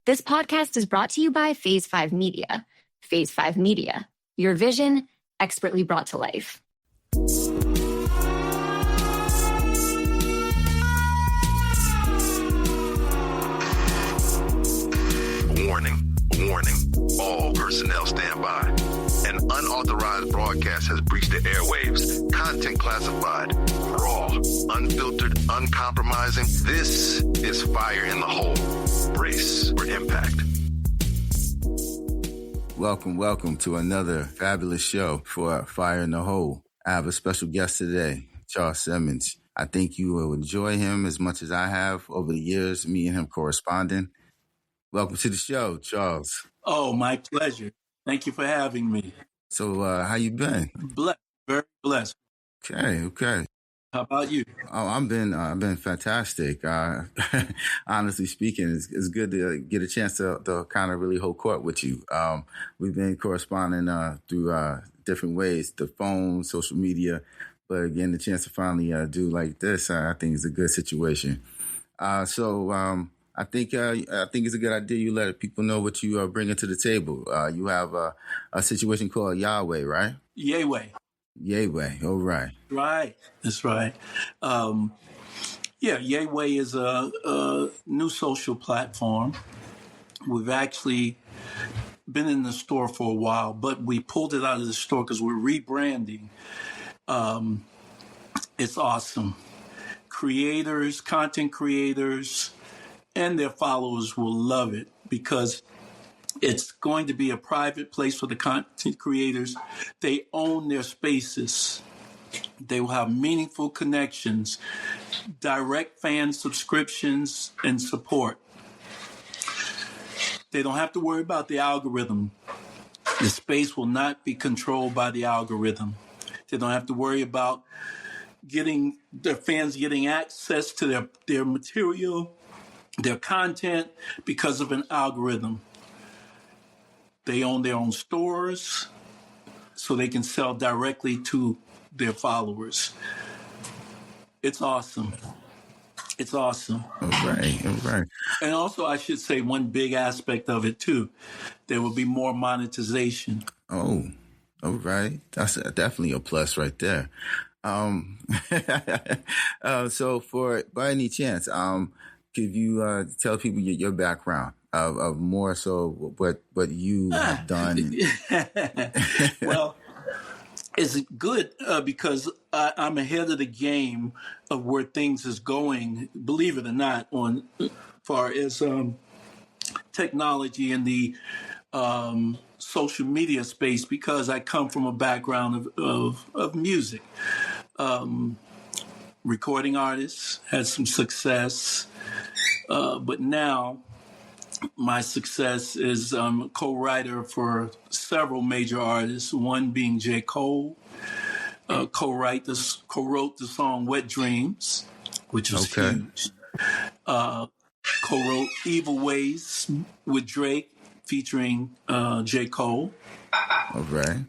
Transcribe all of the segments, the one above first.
This podcast is brought to you by Phase 5 Media. Phase 5 Media, your vision expertly brought to life. Warning, warning, all personnel stand by. An unauthorized broadcast has breached the airwaves. Content classified, raw, unfiltered, uncompromising. This is Fire in the Hole. Brace for impact. Welcome to another fabulous show for Fire in the Hole. I have a special guest today, Charles Simmons. I think you will enjoy him as much as I have over the years, me and him corresponding. Welcome to the show, Charles. Oh, my pleasure. Thank you for having me. So, how you been? Blessed, very blessed. Okay. How about you? Oh, I've been fantastic. Honestly speaking, it's good to get a chance to kind of really hold court with you. We've been corresponding through different ways, the phone, social media, but again, the chance to finally do like this, I think is a good situation. I think it's a good idea you let people know what you are bringing to the table. You have a situation called Yahweh, right? Yahweh. All right. Right. That's right. Yahweh is a new social platform. We've actually been in the store for a while, but we pulled it out of the store because we're rebranding. It's awesome. Creators, content creators, and their followers will love it because it's going to be a private place for the content creators. They own their spaces. They will have meaningful connections, direct fan subscriptions, and support. They don't have to worry about the algorithm. The space will not be controlled by the algorithm. They don't have to worry about getting their fans getting access to their material, their content, because of an algorithm. They own their own stores, so they can sell directly to their followers. It's awesome. All right. And also, I should say one big aspect of it, too. There will be more monetization. Oh, all right. That's definitely a plus right there. So by any chance, could you tell people your background of more so what you have done? Well, it's good because I'm ahead of the game of where things is going, believe it or not, on far as technology and the social media space, because I come from a background of music. Recording artist, had some success, but now my success is co-writer for several major artists, one being J. Cole, co-wrote the song Wet Dreams, which was huge. Co-wrote Evil Ways with Drake, featuring J. Cole. All right.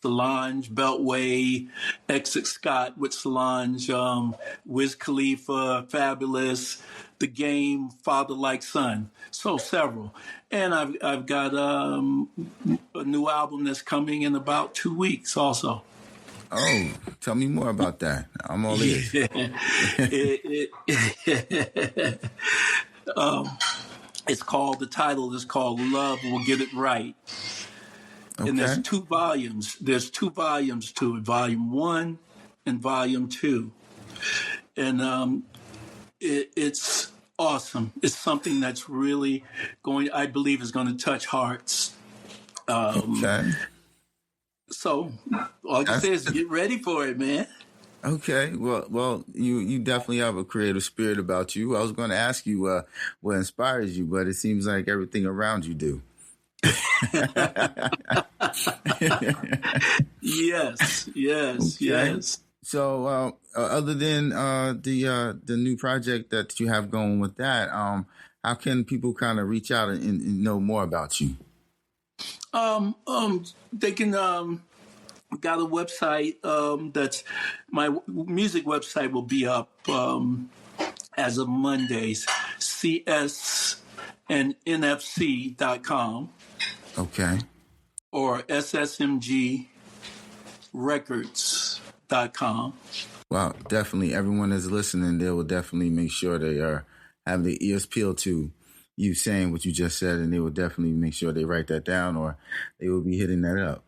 Solange, Beltway, Exit Scott with Solange, Wiz Khalifa, Fabolous, The Game, Father Like Son. So several. And I've got a new album that's coming in about 2 weeks also. Oh, tell me more about that. I'm all ears. The title is called Love Will Get It Right. Okay. And there's 2 volumes. There's 2 volumes to it, Volume 1 and Volume 2. And it's awesome. It's something that's really I believe is going to touch hearts. Okay. So all I can say is get ready for it, man. Okay. Well, you definitely have a creative spirit about you. I was going to ask you what inspires you, but it seems like everything around you do. Yes. So, other than the new project that you have going with that, how can people kind of reach out and know more about you? They can got a website that's my music website will be up as of Mondays. and NFC.com. Okay. Or ssmgrecords.com. Well, definitely everyone that's listening, they will definitely make sure they are have their ears peeled to you saying what you just said, and they will definitely make sure they write that down, or they will be hitting that up.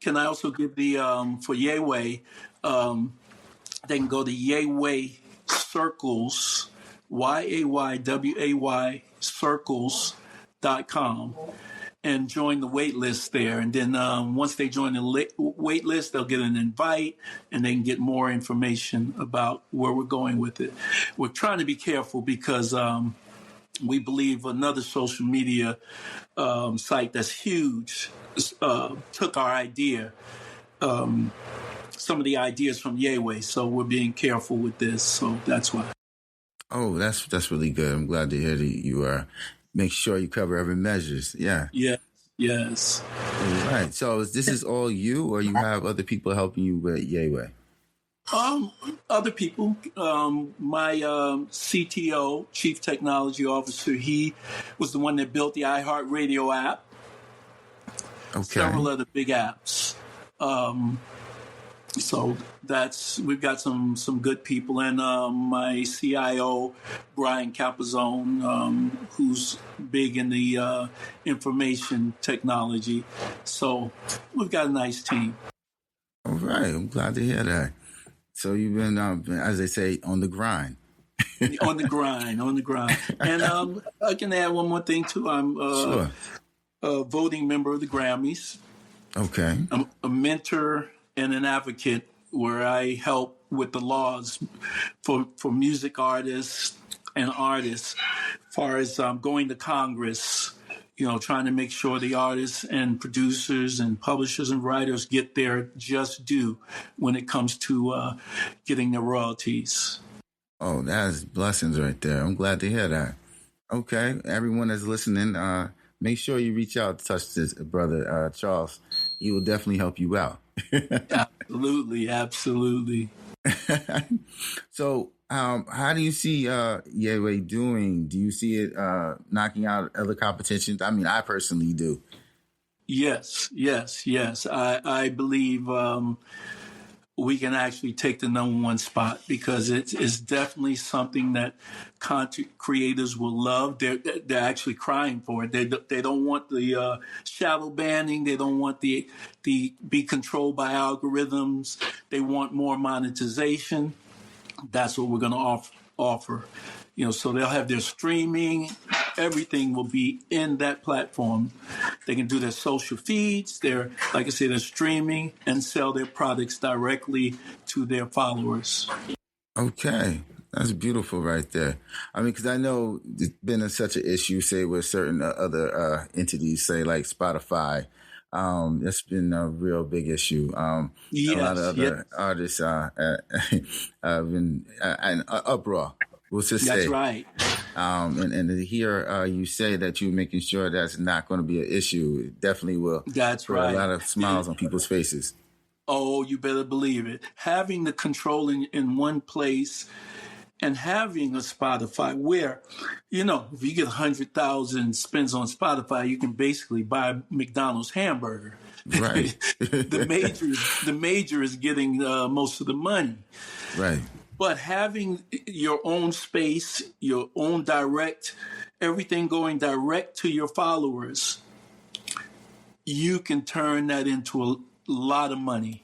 Can I also give the, for Yayway, they can go to Yayway Circles, YAYWAY Circles.com. and join the wait list there. And then once they join the wait list, they'll get an invite and they can get more information about where we're going with it. We're trying to be careful because we believe another social media site that's huge took our idea, some of the ideas from Yayway. So we're being careful with this. So that's why. Oh, that's really good. I'm glad to hear that you are. Make sure you cover every measures. Yeah. Yes. All right. So this is all you, or you have other people helping you with Yayway? Other people. My CTO, Chief Technology Officer, he was the one that built the iHeartRadio app. Okay. Several other big apps. So we've got some good people, and my CIO Brian Capizone, who's big in the information technology. So we've got a nice team. All right, I'm glad to hear that. So you've been, as they say, on the grind. on the grind. And I can add one more thing too. I'm Sure. A voting member of the Grammys. Okay. I'm a mentor and an advocate where I help with the laws for music artists and artists, as far as going to Congress, trying to make sure the artists and producers and publishers and writers get their just due when it comes to getting their royalties. Oh, that's blessings right there. I'm glad to hear that. Okay, everyone that's listening, make sure you reach out to touch this brother, Charles. He will definitely help you out. Absolutely. So, how do you see Yayway doing? Do you see it knocking out other competitions? I mean, I personally do. Yes. I believe we can actually take the #1 spot because it's definitely something that content creators will love. They're actually crying for it. They don't want the shadow banning. They don't want the be controlled by algorithms. They want more monetization. That's what we're going to offer. So they'll have their streaming. Everything will be in that platform. They can do their social feeds. Like I said, they're streaming and sell their products directly to their followers. Okay. That's beautiful right there. I mean, because I know it's been such an issue, say, with certain other entities, say, like Spotify. That's been a real big issue. Yes, a lot of other artists have been in uproar. We'll just say. That's right. And to hear you say that you're making sure that's not going to be an issue, it definitely will put a lot of smiles on people's faces. Oh, you better believe it. Having the control in one place and having a Spotify where, if you get 100,000 spins on Spotify, you can basically buy a McDonald's hamburger. Right. the major is getting most of the money. Right. But having your own space, your own everything going direct to your followers, you can turn that into a lot of money.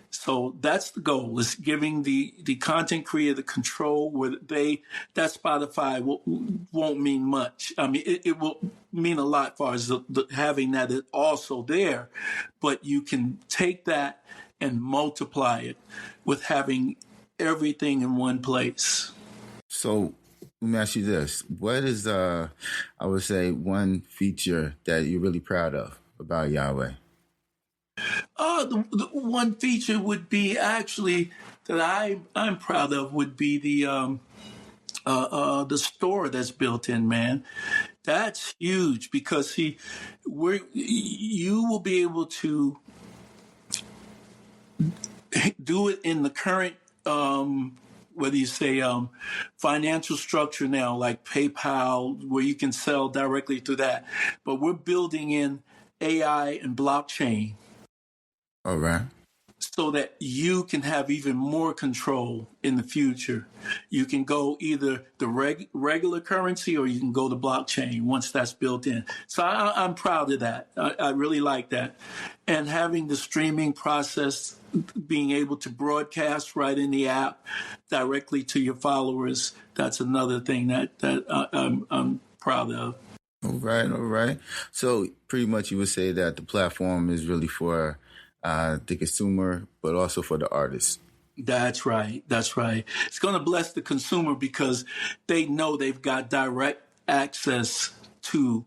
So that's the goal, is giving the content creator control where that Spotify won't mean much. I mean, it will mean a lot as far as having that also there, but you can take that and multiply it with having everything in one place. So let me ask you this. What is, I would say, one feature that you're really proud of about Yayway? The one feature would be actually that I'm proud of would be the store that's built in, man. That's huge because you will be able to do it in the current whether you say financial structure now, like PayPal, where you can sell directly through that. But we're building in AI and blockchain. All right. So that you can have even more control in the future. You can go either the regular currency or you can go to blockchain once that's built in. So I'm proud of that. I really like that. And having the streaming process, being able to broadcast right in the app directly to your followers, that's another thing that I'm proud of. All right. So pretty much you would say that the platform is really for the consumer, but also for the artist. That's right. It's going to bless the consumer because they know they've got direct access to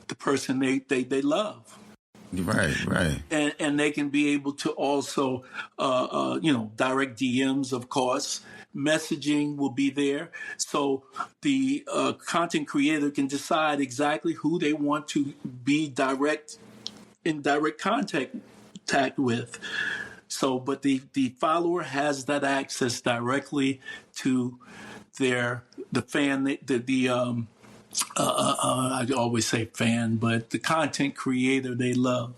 the person they love. Right. And they can be able to also, direct DMs, of course. Messaging will be there. So the content creator can decide exactly who they want to be in direct contact with. So, but the follower has that access directly to the fan, I always say fan, but the content creator they love.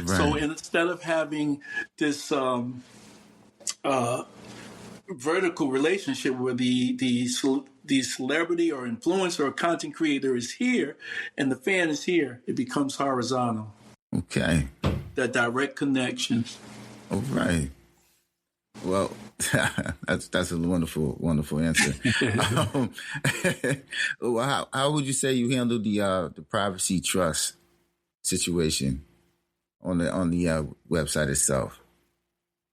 Right. So instead of having this vertical relationship where the celebrity or influencer or content creator is here and the fan is here, it becomes horizontal. Okay. That direct connection. All right. Well, that's a wonderful answer. How would you say you handle the privacy trust situation on the website itself?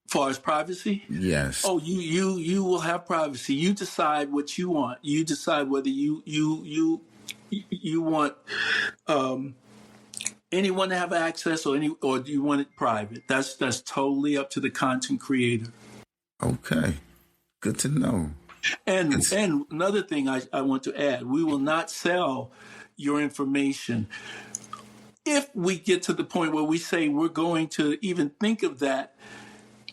As far as privacy? Yes. Oh, you will have privacy. You decide what you want. You decide whether you want anyone to have access or do you want it private? That's totally up to the content creator. Okay. Good to know. And another thing I want to add, we will not sell your information. If we get to the point where we say we're going to even think of that,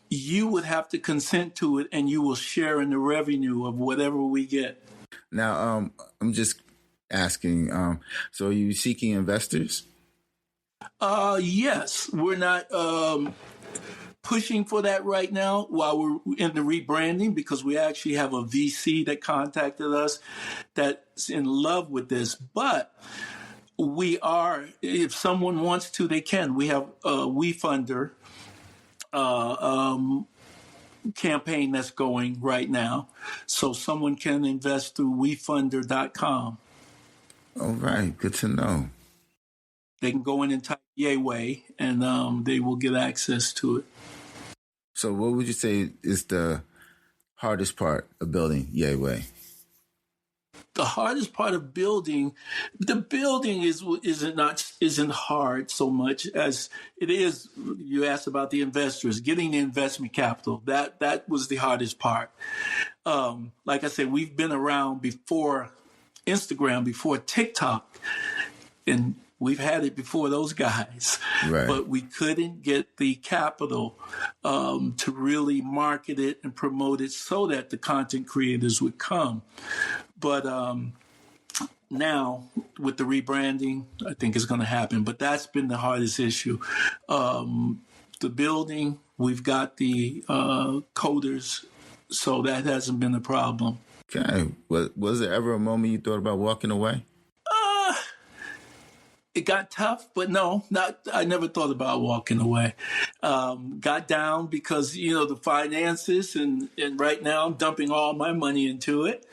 you would have to consent to it and you will share in the revenue of whatever we get. Now, I'm just asking, so are you seeking investors? Yes, we're not pushing for that right now while we're in the rebranding because we actually have a VC that contacted us that's in love with this. But we are, if someone wants to, they can. We have a WeFunder campaign that's going right now. So someone can invest through WeFunder.com. All right, good to know. They can go in and type Yay and they will get access to it. So what would you say is the hardest part of building Yay? The hardest part of building isn't hard so much as it is. You asked about the investors, getting the investment capital. That was the hardest part. Like I said, we've been around before Instagram, before TikTok, and we've had it before those guys, right. But we couldn't get the capital to really market it and promote it so that the content creators would come. But now with the rebranding, I think it's going to happen. But that's been the hardest issue. The building, we've got the coders, so that hasn't been a problem. Okay. Was there ever a moment you thought about walking away? It got tough, but no, I never thought about walking away. Got down because, the finances and right now I'm dumping all my money into it.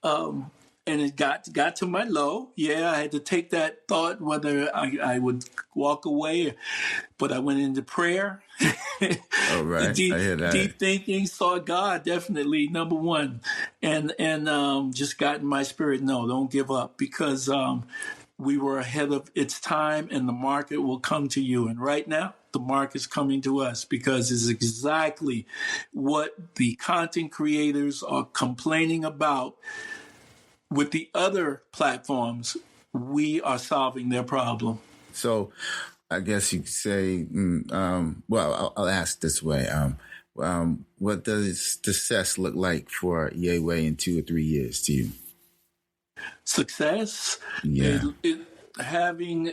And it got to my low. Yeah, I had to take that thought whether I would walk away, but I went into prayer. Oh, right. I hear that. Deep thinking, saw God, definitely, number one. And just got in my spirit, no, don't give up because we were ahead of its time and the market will come to you. And right now, the market's coming to us because it's exactly what the content creators are complaining about. With the other platforms, we are solving their problem. So I guess you could say, I'll ask this way. what does success look like for Yeway in 2 or 3 years to you? Success? Yeah. Having,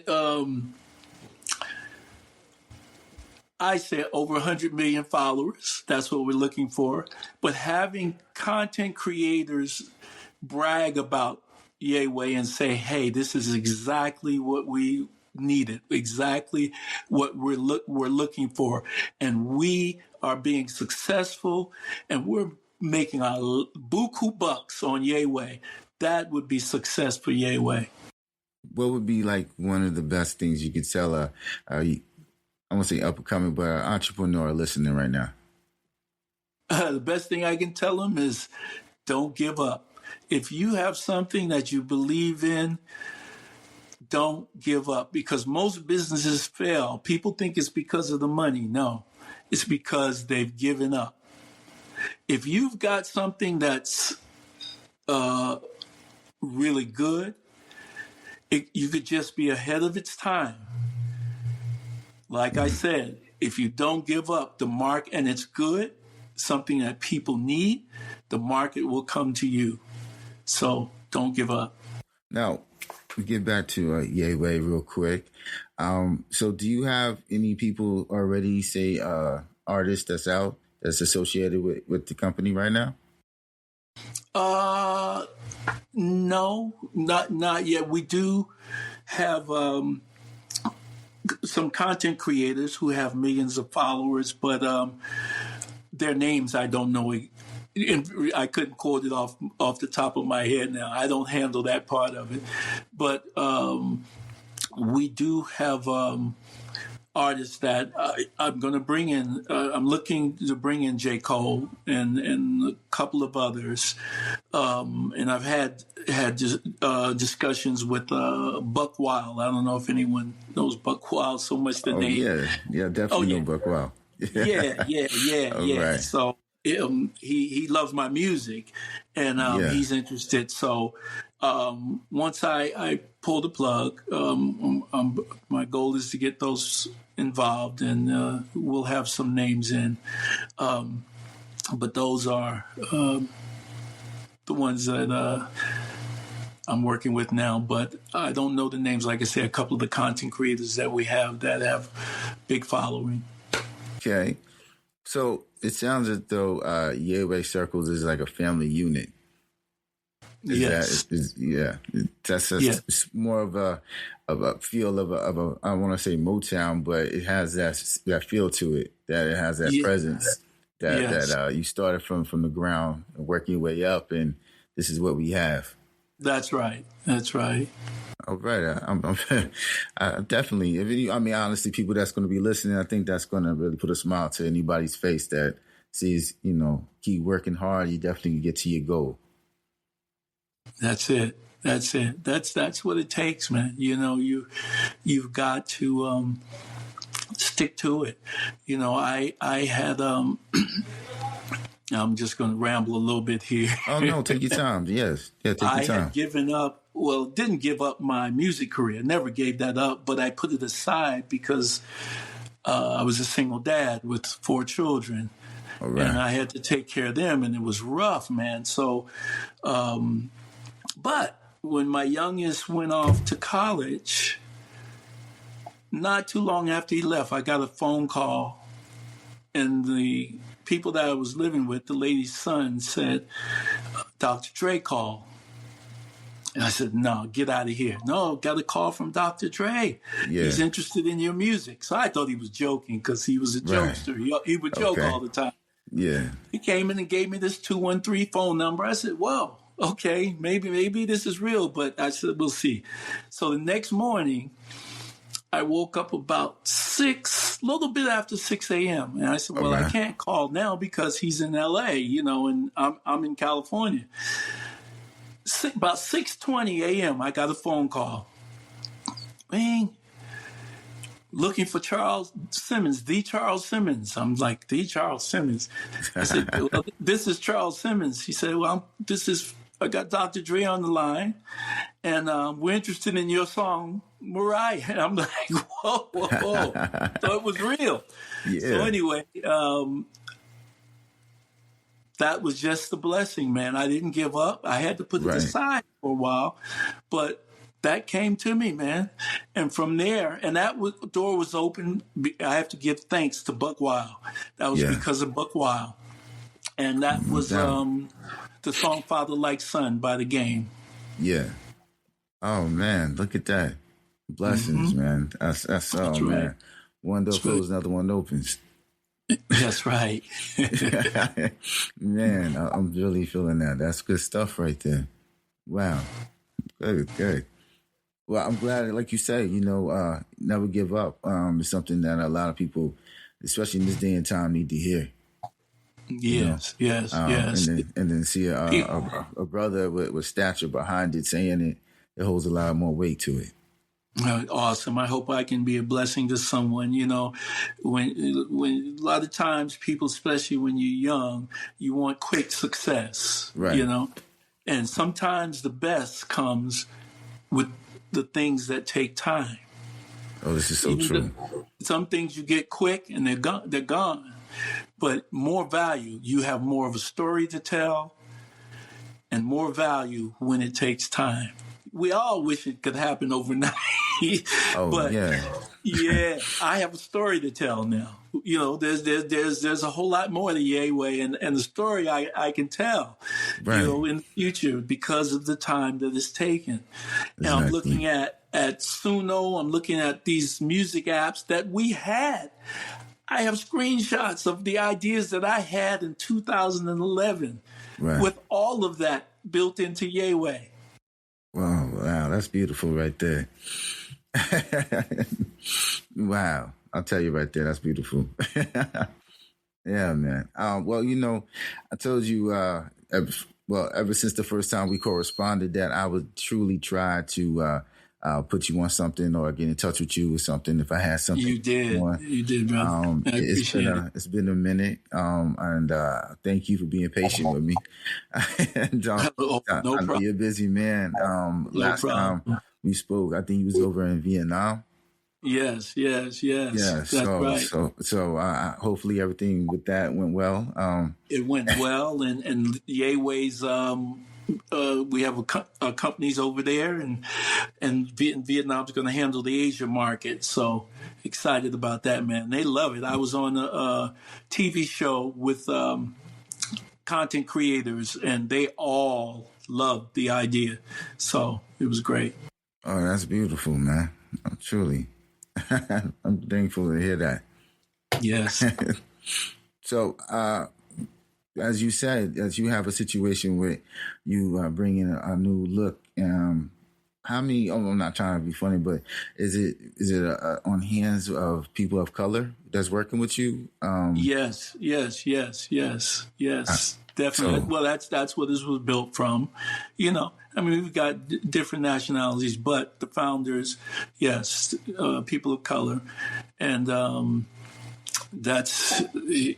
I said over 100 million followers. That's what we're looking for. But having content creators brag about Yeway and say, hey, this is exactly what we needed, exactly what we're looking for. And we are being successful, and we're making our buku bucks on Yeway. That would be success for Yeway. What would be like one of the best things you could tell I won't say up and coming, but an entrepreneur listening right now? The best thing I can tell them is don't give up. If you have something that you believe in, don't give up, because most businesses fail. People think it's because of the money. No, it's because they've given up. If you've got something that's really good, you could just be ahead of its time. Like I said, if you don't give up the mark and it's good, something that people need, the market will come to you. So don't give up. Now, we get back to Yeway real quick. So do you have any people already, say, artists that's out that's associated with the company right now? No, not yet. We do have some content creators who have millions of followers, but their names I don't know. I couldn't quote it off the top of my head now. I don't handle that part of it. But we do have artists that I'm going to bring in. I'm looking to bring in J. Cole and a couple of others. And I've had discussions with Buck Wild. I don't know if anyone knows Buck Wild so much the name. Yeah, definitely know Buck Wild. Yeah. Right. So he loves my music, and he's interested. So once I pull the plug, my goal is to get those involved, and we'll have some names in. But those are the ones that I'm working with now. But I don't know the names. Like I said, a couple of the content creators that we have that have big following. Okay. So it sounds as though Yeway Circles is like a family unit. Yes. It's more of a feel of a I don't want to say Motown, but it has that feel to it. That it has that presence. That you started from the ground and working your way up, and this is what we have. That's right. All right. I definitely, honestly, people that's going to be listening, I think that's going to really put a smile to anybody's face that sees, keep working hard. You definitely get to your goal. That's it. That's what it takes, man. You've got to stick to it. I had I'm just going to ramble a little bit here. Oh, no, take your time. Yes. Yeah, take your time. I had given up, didn't give up my music career. Never gave that up, but I put it aside because I was a single dad with 4 children. All right. And I had to take care of them, and it was rough, man. So, but when my youngest went off to college, not too long after he left, I got a phone call, and the people that I was living with, the lady's son, said, Dr. Dre called. And I said, no, get out of here. No, got a call from Dr. Dre. Yeah. He's interested in your music. So I thought he was joking because he was a jokester. He would joke all the time. Yeah. He came in and gave me this 213 phone number. I said, well, okay, maybe this is real. But I said, we'll see. So the next morning, I woke up about 6, a little bit after 6 a.m. And I said, well, I can't call now because he's in L.A., and I'm in California. About 6:20 a.m., I got a phone call. Bang. Looking for Charles Simmons, the Charles Simmons. I'm like, the Charles Simmons. I said, well, this is Charles Simmons. He said, well, I got Dr. Dre on the line, and we're interested in your song, Mariah. And I'm like, whoa. So it was real. Yeah. So anyway, that was just a blessing, man. I didn't give up. I had to put it Right. aside for a while, but that came to me, man. And from there, and door was open. I have to give thanks to Buck Wild. That was because of Buck Wild. And that was the song Father Like Son by The Game. Yeah. Oh, man. Look at that. Blessings, man. That's right. Man. One door closes, another one opens. That's right. Man, I'm really feeling that. That's good stuff right there. Wow. Good. Well, I'm glad, like you say, never give up. It's something that a lot of people, especially in this day and time, need to hear. Yes. And then see a brother with stature behind it saying it, it holds a lot more weight to it. Awesome. I hope I can be a blessing to someone. When a lot of times people, especially when you're young, you want quick success, right. And sometimes the best comes with the things that take time. Oh, this is so true. Some things you get quick and they're gone. But more value, you have more of a story to tell, and more value when it takes time. We all wish it could happen overnight. But yeah, I have a story to tell now. There's a whole lot more to Yahweh and the story I can tell, right. In the future because of the time that it's taken. Exactly. And I'm looking at Suno, I'm looking at these music apps that we had. I have screenshots of the ideas that I had in 2011 with all of that built into Yahweh. Wow, that's beautiful right there. Wow, I'll tell you right there, that's beautiful. Yeah, man. I told you, ever since the first time we corresponded, that I would truly try to put you on something or get in touch with you with something if I had something. You did, brother. I appreciate it. It's been a minute, and thank you for being patient with me. And, no problem. You're a busy man. Last time we spoke, I think you was over in Vietnam. Yes. Yeah, That's right. So hopefully everything with that went well. It went well, and Yahweh's. We have companies over there, and Vietnam's going to handle the Asia market. So excited about that, man. They love it. I was on a TV show with content creators, and they all loved the idea. So it was great. Oh, that's beautiful, man. Truly. I'm thankful to hear that. Yes. So, as you said, as you have a situation where you bring in a new look, how many? I'm not trying to be funny, but is it on hands of people of color that's working with you? Yes. Definitely. Well, that's what this was built from. We've got different nationalities, but the founders, yes, people of color, and. That's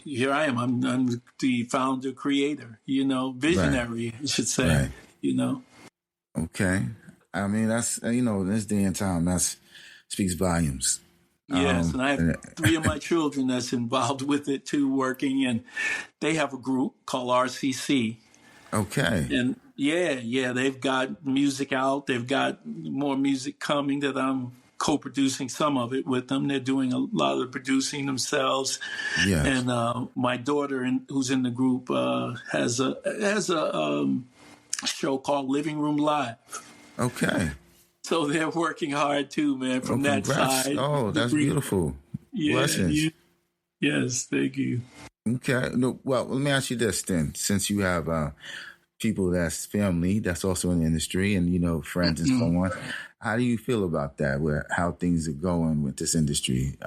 here I am. I'm the founder, creator, visionary, I should say, Okay. I mean, that's, in this day and time, that speaks volumes. Yes. And I have 3 of my children that's involved with it too, working, and they have a group called RCC. Okay. And yeah, they've got music out. They've got more music coming that I'm co-producing some of it with them. They're doing a lot of the producing themselves. Yes. And my daughter, who's in the group, has a show called Living Room Live. Okay. So they're working hard too, man, from that side. Oh, that's beautiful. Yeah. Blessings. Yes, thank you. Okay. No, well, let me ask you this then. Since you have people that's family, that's also in the industry, and, friends and so on, how do you feel about that, how things are going with this industry?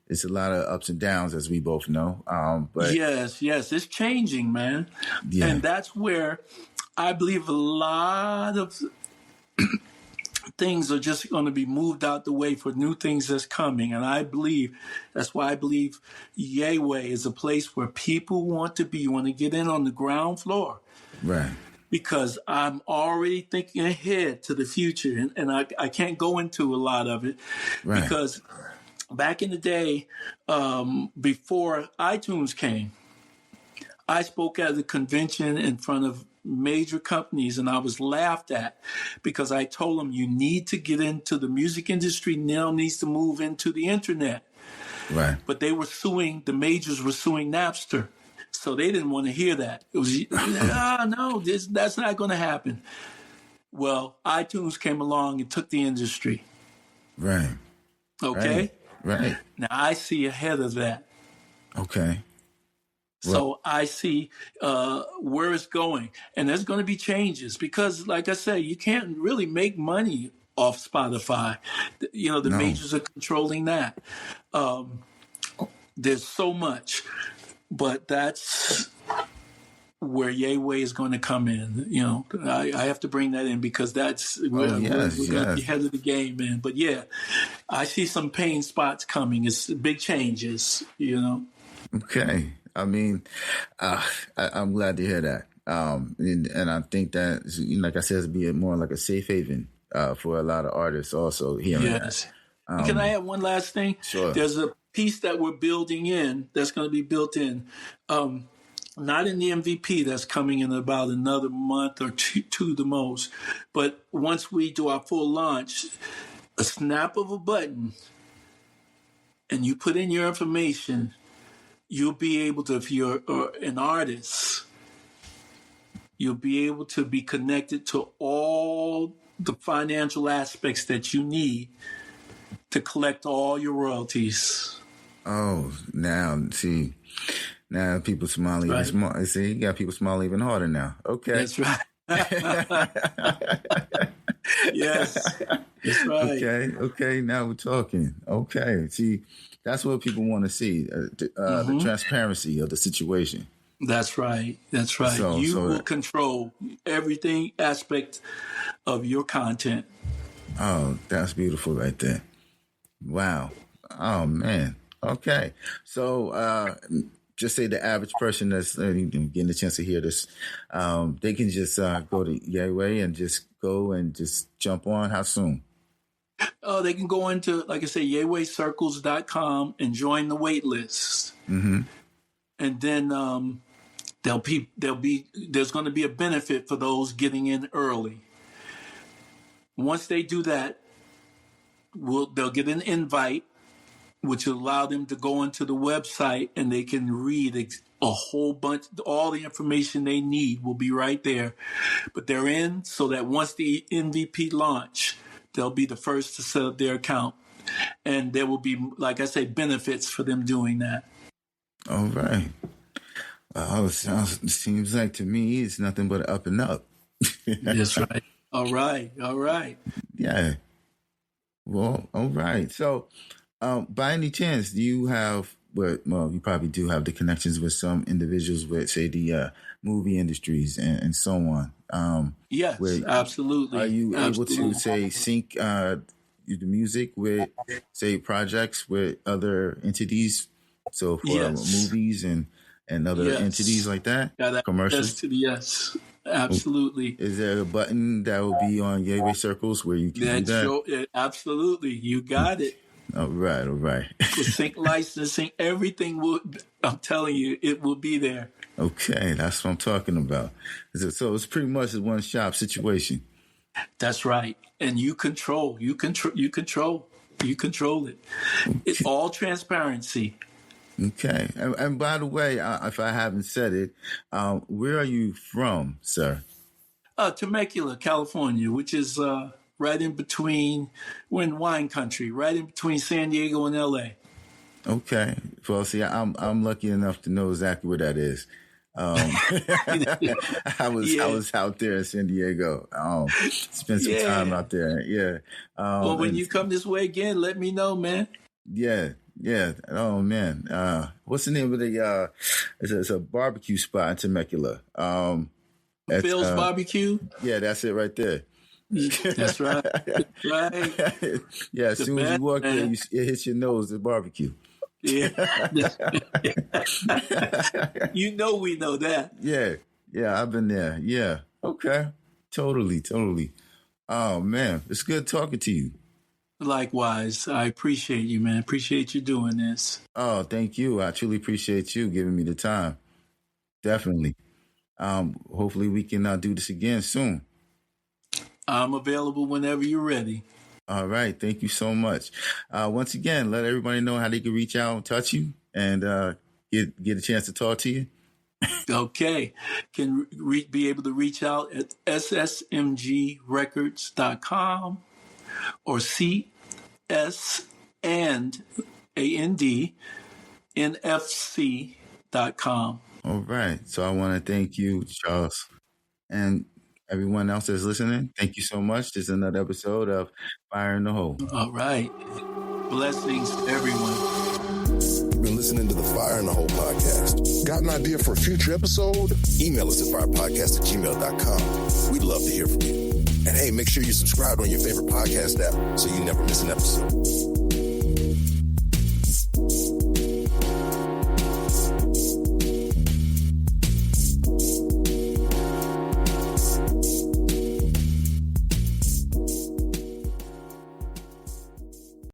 It's a lot of ups and downs, as we both know. But yes, it's changing, man. Yeah. And that's where I believe a lot of things are just going to be moved out the way for new things that's coming. And that's why I believe Yahweh is a place where people want to get in on the ground floor. Right. Because I'm already thinking ahead to the future, and I can't go into a lot of it, because back in the day, before iTunes came, I spoke at a convention in front of major companies, and I was laughed at because I told them, you need to get into the music industry now, needs to move into the internet. Right. But they were suing, the majors were suing Napster. So they didn't want to hear that. It was, no, that's not going to happen. Well, iTunes came along and took the industry. Right. Okay? Right. Now I see ahead of that. Okay. So I see where it's going. And there's going to be changes because, like I say, you can't really make money off Spotify. You know, the majors are controlling that. There's so much. But that's where Yehweh is going to come in. You know, I have to bring that in because we're going to be ahead of the game, man. But, yeah, I see some pain spots coming. It's big changes, you know. Okay. I mean, I'm glad to hear that. And I think that, like I said, it's be more like a safe haven for a lot of artists also hearing that. Can I add one last thing? Sure. There's a piece that we're building in that's going to be built in. Not in the MVP that's coming in about another month or two the most. But once we do our full launch, a snap of a button and you put in your information, you'll be able to, if you're an artist, you'll be able to be connected to all the financial aspects that you need to collect all your royalties. Oh, now people smile even smart. See, you got people smile even harder now. Okay. That's right. Yes, that's right. Okay, now we're talking. Okay, see, that's what people want to see, the transparency of the situation. That's right. That's right. You will control everything aspect of your content. Oh, that's beautiful right there. Wow. Oh, man. Okay. So just say the average person that's getting a chance to hear this, they can just go to Yehweh and just go and just jump on. How soon? Oh, they can go into, like I say, YehwehCircles.com and join the wait list. Mm-hmm. And then there's going to be a benefit for those getting in early. Once they do that, they'll get an invite, which will allow them to go into the website and they can read a whole bunch. All the information they need will be right there. But they're in so that once the MVP launch, they'll be the first to set up their account. And there will be, like I say, benefits for them doing that. All right. It seems like to me it's nothing but up and up. That's right. All right. Yeah. Well, all right. So, by any chance, do you have, you probably do have the connections with some individuals with, say, the movie industries and so on. Yes, absolutely. Are you able to, say, sync the music with, say, projects with other entities? So for movies and other entities like that? Commercials? Yes. Absolutely. Is there a button that will be on Yehweh Circles where you can do that? Absolutely. You got it. All right. With sync licensing, everything I'm telling you, it will be there. Okay, that's what I'm talking about. So it's pretty much a one-shop situation. That's right. And you control it. It's all transparency. Okay. And by the way, if I haven't said it, where are you from, sir? Temecula, California, which is right in between, we're in wine country, right in between San Diego and LA. Okay. Well, see, I'm lucky enough to know exactly where that is. I was out there in San Diego. Spent some time out there. Yeah. Well, when you come this way again, let me know, man. Yeah. Oh man. What's the name of the? It's a barbecue spot in Temecula. Phil's Barbecue. Yeah, that's it right there. That's right. Right. Yeah. As soon as you walk there, it hits your nose. The barbecue. Yeah. You know we know that. Yeah. I've been there. Yeah. Okay. Totally. Oh man, it's good talking to you. Likewise. I appreciate you, man. Appreciate you doing this. Oh, thank you. I truly appreciate you giving me the time. Definitely. Hopefully we can do this again soon. I'm available whenever you're ready. All right. Thank you so much. Once again, let everybody know how they can reach out and touch you and get a chance to talk to you. Okay. Can be able to reach out at ssmgrecords.com or CSandNFC.com. All right. So I want to thank you, Charles, and everyone else that's listening. Thank you so much. This is another episode of Fire in the Hole. All right. Blessings to everyone. You've been listening to the Fire in the Hole podcast. Got an idea for a future episode? Email us at firepodcast@gmail.com. We'd love to hear from you. And hey, make sure you subscribe on your favorite podcast app so you never miss an episode.